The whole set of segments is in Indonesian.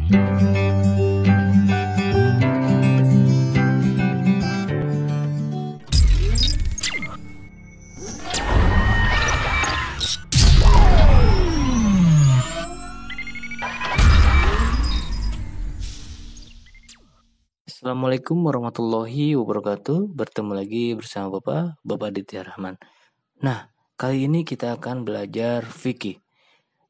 Assalamualaikum warahmatullahi wabarakatuh. Bertemu lagi bersama Bapak Aditya Rahman. Nah, kali ini kita akan belajar fikih.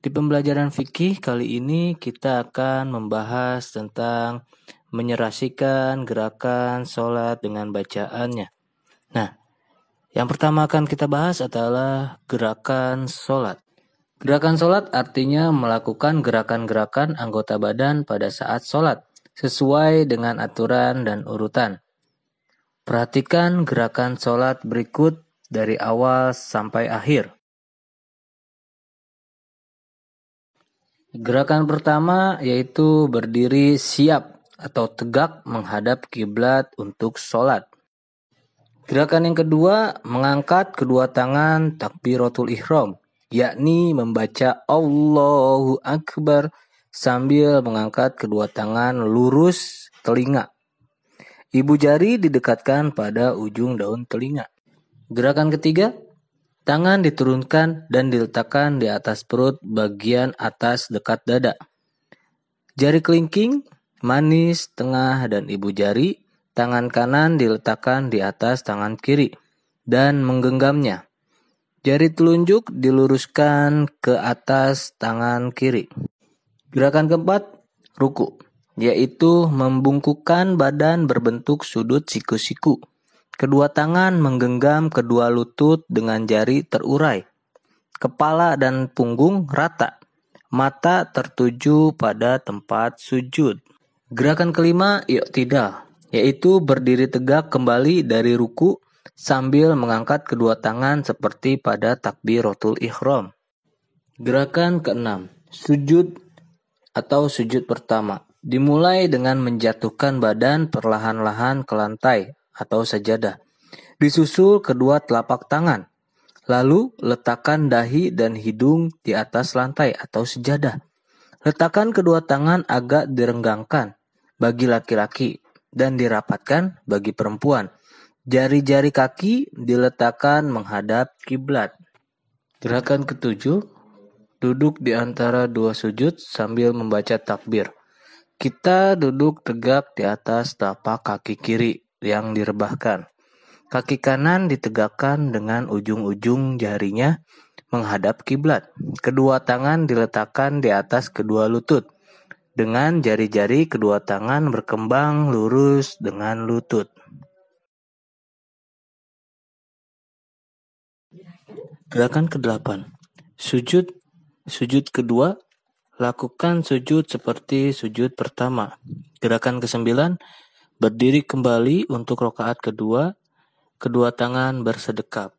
Di pembelajaran fikih kali ini kita akan membahas tentang menyerasikan gerakan sholat dengan bacaannya. Nah, yang pertama akan kita bahas adalah gerakan sholat. Gerakan sholat artinya melakukan gerakan-gerakan anggota badan pada saat sholat, sesuai dengan aturan dan urutan. Perhatikan gerakan sholat berikut dari awal sampai akhir. Gerakan pertama yaitu berdiri siap atau tegak menghadap kiblat untuk sholat. Gerakan yang kedua, mengangkat kedua tangan takbiratul ihram, yakni membaca Allahu Akbar sambil mengangkat kedua tangan lurus telinga. Ibu jari didekatkan pada ujung daun telinga. Gerakan ketiga, tangan diturunkan dan diletakkan di atas perut bagian atas dekat dada. Jari kelingking, manis, tengah, dan ibu jari, tangan kanan diletakkan di atas tangan kiri dan menggenggamnya. Jari telunjuk diluruskan ke atas tangan kiri. Gerakan keempat, ruku, yaitu membungkukkan badan berbentuk sudut siku-siku. Kedua tangan menggenggam kedua lutut dengan jari terurai. Kepala dan punggung rata. Mata tertuju pada tempat sujud. Gerakan kelima, i'tidal, yaitu berdiri tegak kembali dari ruku sambil mengangkat kedua tangan seperti pada takbiratul ihram. Gerakan keenam, sujud atau sujud pertama, dimulai dengan menjatuhkan badan perlahan-lahan ke lantai atau sajadah. Disusul kedua telapak tangan. Lalu letakkan dahi dan hidung di atas lantai atau sajadah. Letakkan kedua tangan agak direnggangkan bagi laki-laki dan dirapatkan bagi perempuan. Jari-jari kaki diletakkan menghadap kiblat. Gerakan ketujuh, duduk di antara dua sujud sambil membaca takbir. Kita duduk tegak di atas tapak kaki kiri yang direbahkan. Kaki kanan ditegakkan dengan ujung-ujung jarinya menghadap kiblat. Kedua tangan diletakkan di atas kedua lutut. Dengan jari-jari kedua tangan berkembang lurus dengan lutut. Gerakan ke-8. Sujud kedua, lakukan sujud seperti sujud pertama. Gerakan ke-9, berdiri kembali untuk rakaat kedua, kedua tangan bersedekap.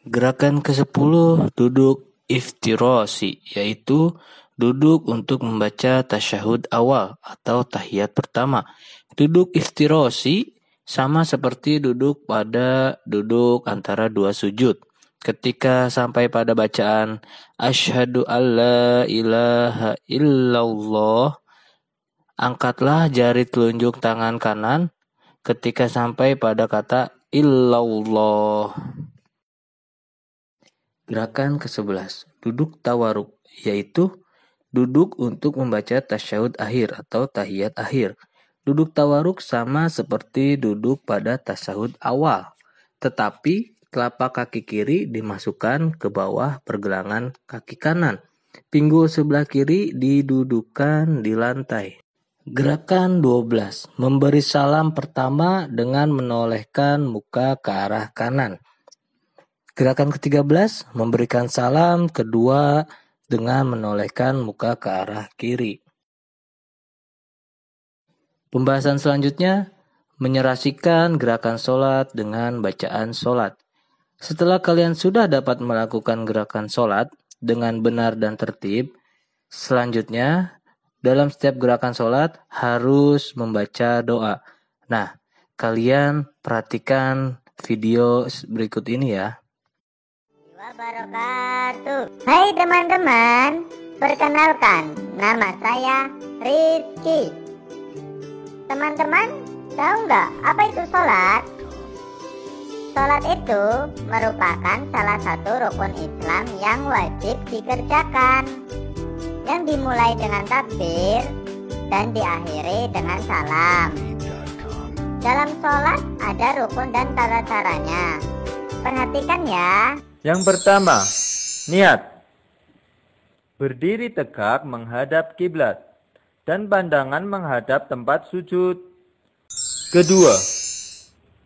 Gerakan ke-10, duduk iftirasi, yaitu duduk untuk membaca tasyahud awal atau tahiyat pertama. Duduk iftirasi sama seperti duduk antara dua sujud. Ketika sampai pada bacaan asyhadu alla ilaha illallah, angkatlah jari telunjuk tangan kanan ketika sampai pada kata illallah. Gerakan ke-11, duduk tawaruk, yaitu duduk untuk membaca tasyahud akhir atau tahiyat akhir. Duduk tawaruk sama seperti duduk pada tasyahud awal, tetapi telapak kaki kiri dimasukkan ke bawah pergelangan kaki kanan. Pinggul sebelah kiri didudukan di lantai. Gerakan 12, memberi salam pertama dengan menolehkan muka ke arah kanan. Gerakan ke-13, memberikan salam kedua dengan menolehkan muka ke arah kiri. Pembahasan selanjutnya, menyerasikan gerakan sholat dengan bacaan sholat. Setelah kalian sudah dapat melakukan gerakan sholat dengan benar dan tertib, selanjutnya dalam setiap gerakan sholat harus membaca doa. Nah, kalian perhatikan video berikut ini ya. Wabarakatuh. Hai teman-teman, Perkenalkan, nama saya Rizky. Teman-teman, tahu nggak apa itu sholat? Sholat itu merupakan salah satu rukun Islam yang wajib dikerjakan, yang dimulai dengan takbir dan diakhiri dengan salam. Dalam sholat ada rukun dan tata caranya. Perhatikan ya. Yang pertama, niat. Berdiri tegak menghadap kiblat dan pandangan menghadap tempat sujud. Kedua,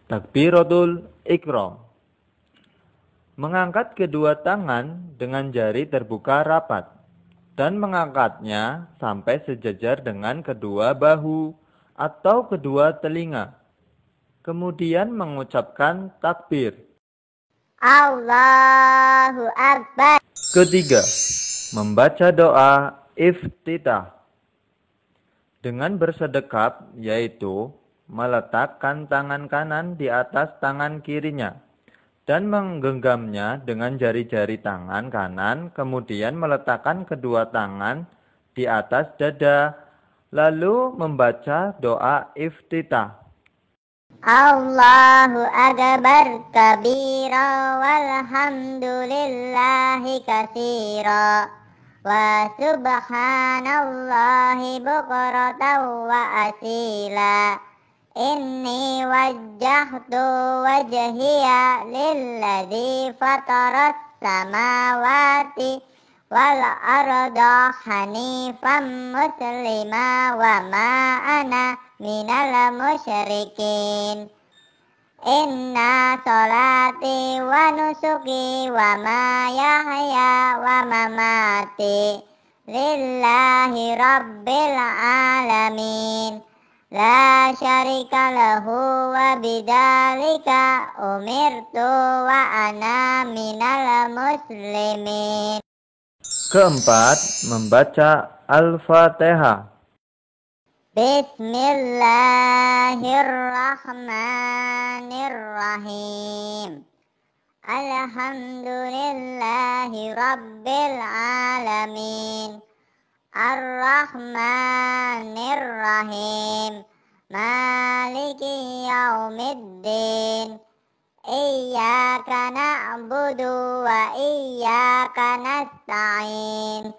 takbiratul ihram. Mengangkat kedua tangan dengan jari terbuka rapat dan mengangkatnya sampai sejajar dengan kedua bahu atau kedua telinga. Kemudian mengucapkan takbir. Allahu Akbar. Ketiga, membaca doa iftitah dengan bersedekap, yaitu meletakkan tangan kanan di atas tangan kirinya dan menggenggamnya dengan jari-jari tangan kanan, kemudian meletakkan kedua tangan di atas dada, lalu membaca doa iftitah. Allahu Akbar kabira walhamdulillahi katsira wa subhanallahi bukratan wa asila. Inni wajjahtu wajhiya lilladzi fataras samawati wal arda hanifan muslima wa ma ana minal musyrikin. Inna sholati wa nusuki wa mahyaya wa mamati lillahi rabbil alamin. La syarika lahu wa bidzalika umirtu wa ana minal muslimin. Keempat, membaca Al-Fatihah. Bismillahirrahmanirrahim. Alhamdulillahi rabbil alamin. Ar-Rahmanir-Rahim. Maliki yaumiddin. Iyyaka na'budu wa iyyaka nasta'in.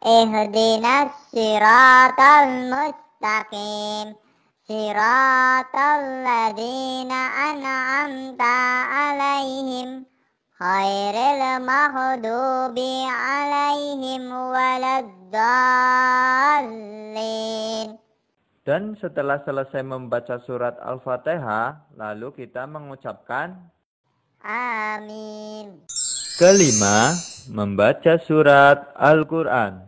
Ihdinas siratal mustaqim. Siratal ladzina an'amta 'alaihim ghairil maghdubi 'alaihim waladdallin. Dan setelah selesai membaca surat Al-Fatihah, lalu kita mengucapkan amin. Kelima, membaca surat Al-Quran.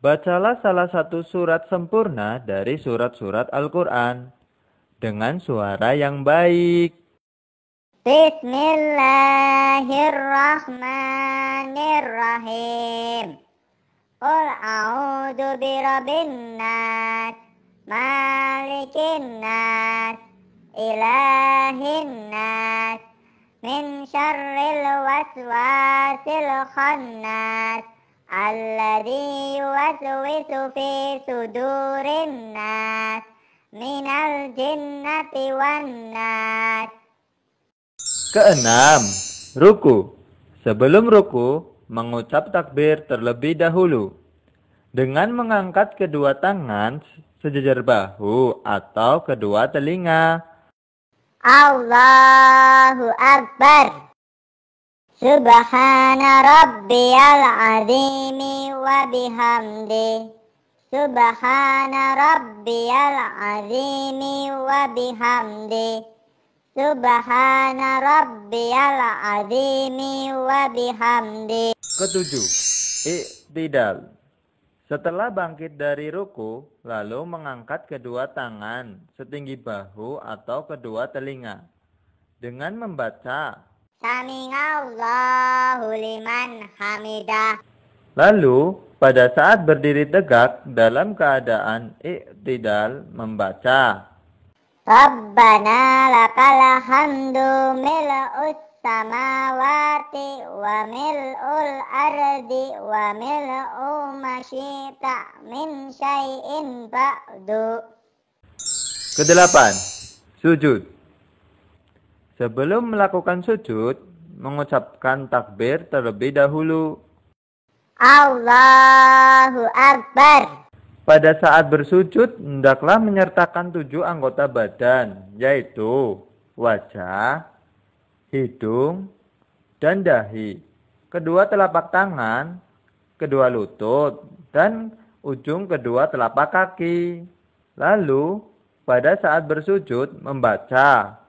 Bacalah salah satu surat sempurna dari surat-surat Al-Quran dengan suara yang baik. Bismillahirrahmanirrahim. Qul a'udzu birabbin nas, malikin nas, ilahin nas, min syarril waswasil khannas, alladzi yuwaswisu fi sudurin nas, minal jinnati wan nas. Keenam, ruku. Sebelum ruku, mengucap takbir terlebih dahulu dengan mengangkat kedua tangan sejajar bahu atau kedua telinga. Allahu Akbar. Subhana rabbiyal azimi wa bihamdi. Subhana rabbiyal azimi wa bihamdi. Subhana rabbiyal azimi wa bihamdi. Ketujuh, i'tidal. Setelah bangkit dari ruku, lalu mengangkat kedua tangan setinggi bahu atau kedua telinga dengan membaca Sami'allahu liman hamidah. Lalu pada saat berdiri tegak dalam keadaan i'tidal membaca Rabbana lakal hamdu mil'us samawati wa mil'ul ardi wa mil'u ma syi'ta min syai'in ba'du. Kedelapan, sujud. Sebelum melakukan sujud, mengucapkan takbir terlebih dahulu. Allahu Akbar. Pada saat bersujud, hendaklah menyertakan 7 anggota badan, yaitu wajah, hidung, dan dahi, kedua telapak tangan, kedua lutut, dan ujung kedua telapak kaki. Lalu, pada saat bersujud, membaca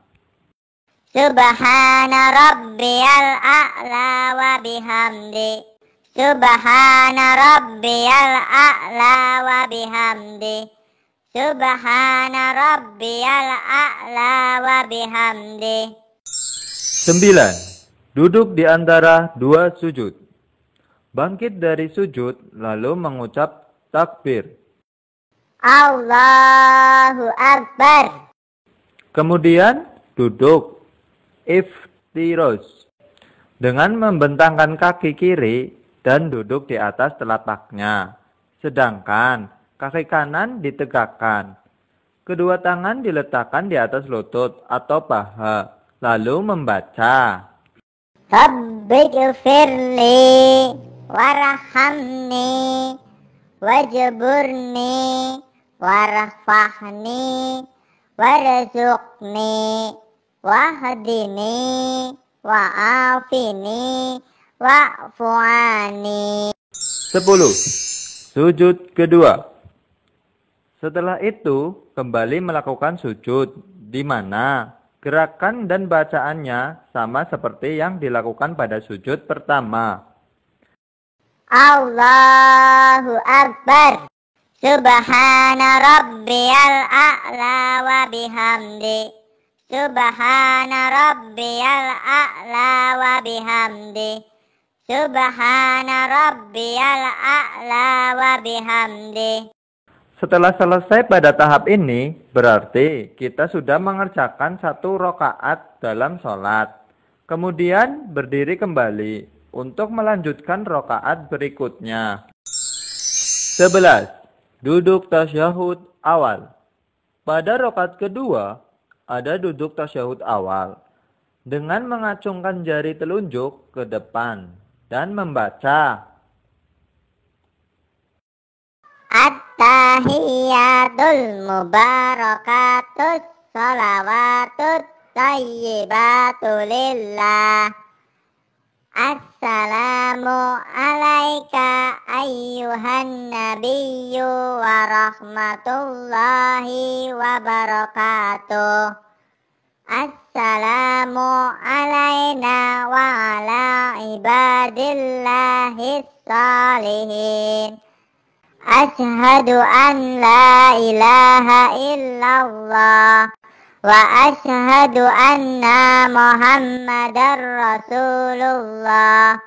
Subhana rabbiyal a'la wa bihamdi. Subhana rabbiyal a'la wa bihamdi. Subhana rabbiyal a'la wa bihamdi. 9. Duduk di antara 2 sujud. Bangkit dari sujud, lalu mengucap takbir. Allahu Akbar. Kemudian duduk iftirosh dengan membentangkan kaki kiri dan duduk di atas telapaknya. Sedangkan kaki kanan ditegakkan. Kedua tangan diletakkan di atas lutut atau paha. Lalu membaca Rabbighfirli warhamni wajburni warfahni warzuqni wahdini wa'afini wa'fu'ani. 10. Sujud kedua. Setelah itu, kembali melakukan sujud, di mana gerakan dan bacaannya sama seperti yang dilakukan pada sujud pertama. Allahu Akbar. Subhana rabbiyal a'la wa bihamdi. Subhana rabbiyal a'la wa bihamdi. Subhana rabbiyal a'la wa bihamdi. Setelah selesai pada tahap ini, berarti kita sudah mengerjakan 1 rakaat dalam sholat. Kemudian berdiri kembali untuk melanjutkan rakaat berikutnya. 11. Duduk tasyahud awal. Pada rakaat kedua, ada duduk tasyahud awal dengan mengacungkan jari telunjuk ke depan dan membaca At-tahiyatul mubarakatus salawatut tayyibatu lillah. Assalamu alaika ayyuhan nabiyyu wa rahmatullahi wa barakatuh. Assalamu alaina wa ala ibadillahis salihin. Ashhadu an la ilaha illallah wa ashhadu anna Muhammadar Rasulullah.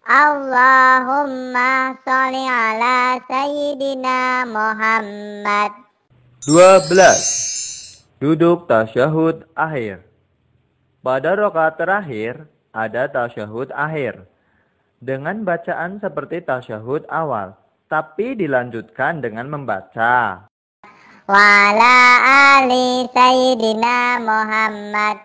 Allahumma sholli ala sayyidina Muhammad. 12. Duduk tasyahud akhir. Pada rakaat terakhir ada tasyahud akhir dengan bacaan seperti tasyahud awal, tapi dilanjutkan dengan membaca Wa ala ali sayyidina Muhammad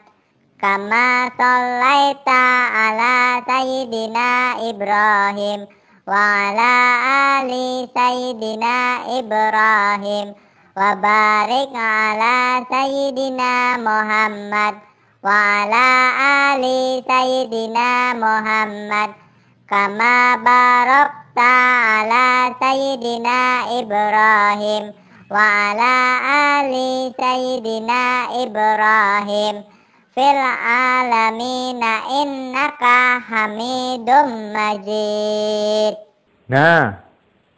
kama shallaita ala sayyidina Ibrahim wa ala ali sayyidina Ibrahim wa barik ala sayyidina Muhammad wa ala ali sayyidina Muhammad kama barakta ala sayyidina Ibrahim wa ala ali sayyidina Ibrahim fil alamina innaka hamidum majid. Nah,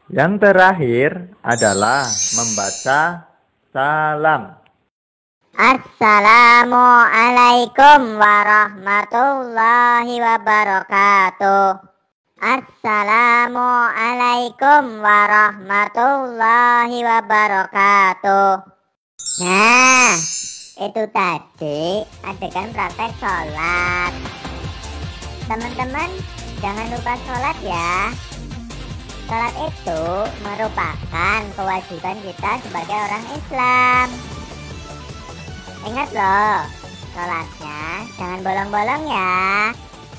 yang terakhir adalah membaca salam. Assalamualaikum warahmatullahi wabarakatuh. Assalamualaikum warahmatullahi wabarakatuh. Nah, itu tadi adegan praktek sholat. Teman-teman, jangan lupa sholat ya. Sholat itu merupakan kewajiban kita sebagai orang Islam. Ingat loh, sholatnya jangan bolong-bolong ya.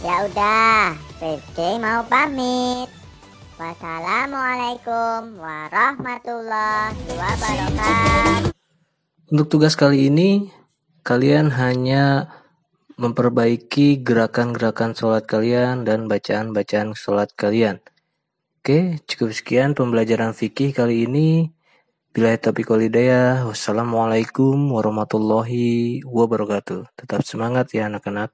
Ya udah, Rizky mau pamit. Wassalamualaikum warahmatullahi wabarakatuh. Untuk tugas kali ini, kalian hanya memperbaiki gerakan-gerakan sholat kalian dan bacaan-bacaan sholat kalian. Oke, cukup sekian pembelajaran fikih kali ini. Billahi taufiq wal hidayah. Wassalamualaikum warahmatullahi wabarakatuh. Tetap semangat ya anak-anak.